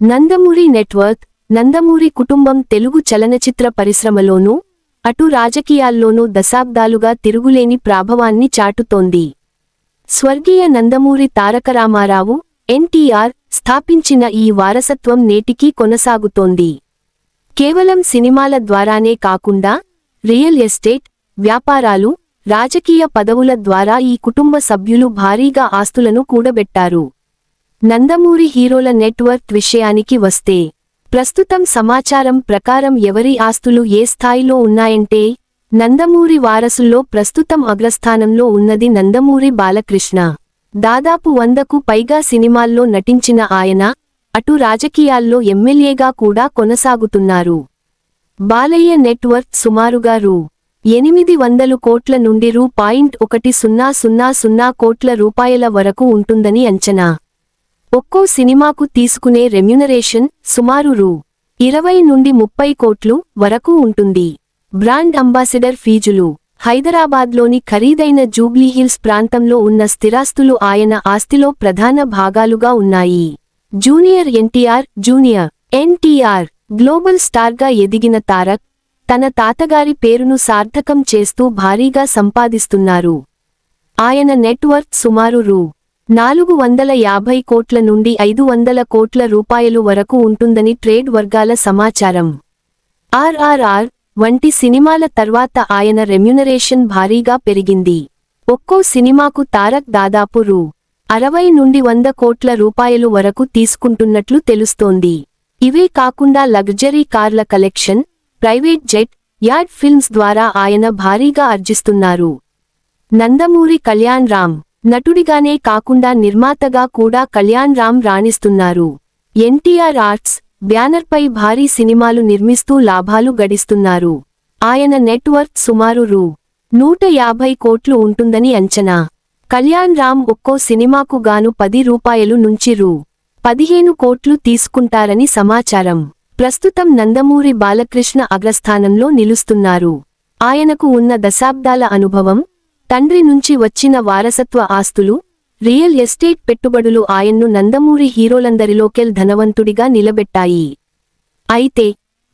Nandamuri network, Nandamuri కుటుంబం తెలుగు చలనచిత్ర పరిశ్రమలోనూ, అటు రాజకీయాల్లోనూ దశాబ్దాలుగా తిరుగులేని ప్రాభవాన్ని చాటుతోంది. స్వర్గీయ నందమూరి తారకరామారావు, ఎన్టీఆర్ స్థాపించిన ఈ వారసత్వం నేటికీ కొనసాగుతోంది. కేవలం సినిమాల ద్వారానే కాకుండా రియల్ ఎస్టేట్, వ్యాపారాలు, రాజకీయ పదవుల ద్వారా ఈ కుటుంబ సభ్యులు భారీగా ఆస్తులను కూడబెట్టారు. నందమూరి హీరోల నెట్వర్క్ విషయానికి వస్తే, ప్రస్తుతం సమాచారం ప్రకారం ఎవరి ఆస్తులు ఏ స్థాయిలో ఉన్నాయంటే, నందమూరి వారసుల్లో ప్రస్తుతం అగ్రస్థానంలో ఉన్నది నందమూరి బాలకృష్ణ. దాదాపు 100కు పైగా సినిమాల్లో నటించిన ఆయన, అటు రాజకీయాల్లో ఎమ్మెల్యేగా కూడా కొనసాగుతున్నారు. బాలయ్య నెట్వర్క్ సుమారుగా రూ. 800 కోట్ల నుండి రూ.1000 కోట్ల రూపాయల వరకు ఉంటుందని అంచనా. ఒక్కో సినిమాకు తీసుకునే రెమ్యునరేషన్ సుమారు రూ.20 నుండి 30 కోట్లు వరకు ఉంటుంది. బ్రాండ్ అంబాసిడర్ ఫీజులు. హైదరాబాద్లోని ఖరీదైన జూబ్లీహిల్స్ ప్రాంతంలో ఉన్న స్థిరాస్తులు ఆయన ఆస్తిలో ప్రధాన భాగాలుగా ఉన్నాయి. జూనియర్ ఎన్టీఆర్ గ్లోబల్ స్టార్గా ఎదిగిన తారక్, తన తాతగారి పేరును సార్థకం చేస్తూ భారీగా సంపాదిస్తున్నారు. ఆయన నెట్వర్క్ సుమారు రూ.450 కోట్ల నుండి 500 కోట్ల రూపాయలు వరకు ఉంటుందని ట్రేడ్ వర్గాల సమాచారం. ఆర్ఆర్ఆర్ వంటి సినిమాల తర్వాత ఆయన రెమ్యునరేషన్ భారీగా పెరిగింది. ఒక్కో సినిమాకు తారక్ దాదాపు రూ.60 నుండి 100 కోట్ల రూపాయలు వరకు తీసుకుంటున్నట్లు తెలుస్తోంది. ఇవే కాకుండా లగ్జరీ కార్ల collection, private jet, ad films ద్వారా ఆయన భారీగా ఆర్జిస్తున్నారు. నందమూరి కళ్యాణ్ రామ్ నటుడిగానే కాకుండా నిర్మాతగా కూడా కళ్యాణ్ రామ్ రాణిస్తున్నారు. ఎన్టీఆర్ ఆర్ట్స్ బ్యానర్పై భారీ సినిమాలు నిర్మిస్తూ లాభాలు గడిస్తున్నారు. ఆయన నెట్వర్క్ సుమారు రూ.150 కోట్లు ఉంటుందని అంచనా. కళ్యాణ్ రామ్ ఒక్కో సినిమాకు గాను రూ.10 నుంచి రూ.15 కోట్లు తీసుకుంటారని సమాచారం. ప్రస్తుతం నందమూరి బాలకృష్ణ అగ్రస్థానంలో నిలుస్తున్నారు. ఆయనకు ఉన్న దశాబ్దాల అనుభవం, తండ్రి నుంచి వచ్చిన వారసత్వ ఆస్తులు, రియల్ ఎస్టేట్ పెట్టుబడులు ఆయన్ను నందమూరి హీరోలందరిలోకెల్ ధనవంతుడిగా నిలబెట్టాయి. అయితే,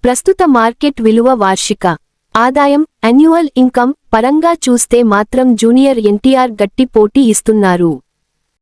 ప్రస్తుత మార్కెట్ విలువ వార్షిక ఆదాయం యాన్యువల్ ఇన్కమ్ పరంగా చూస్తే మాత్రం జూనియర్ ఎన్టీఆర్ గట్టి పోటీ ఇస్తున్నారు.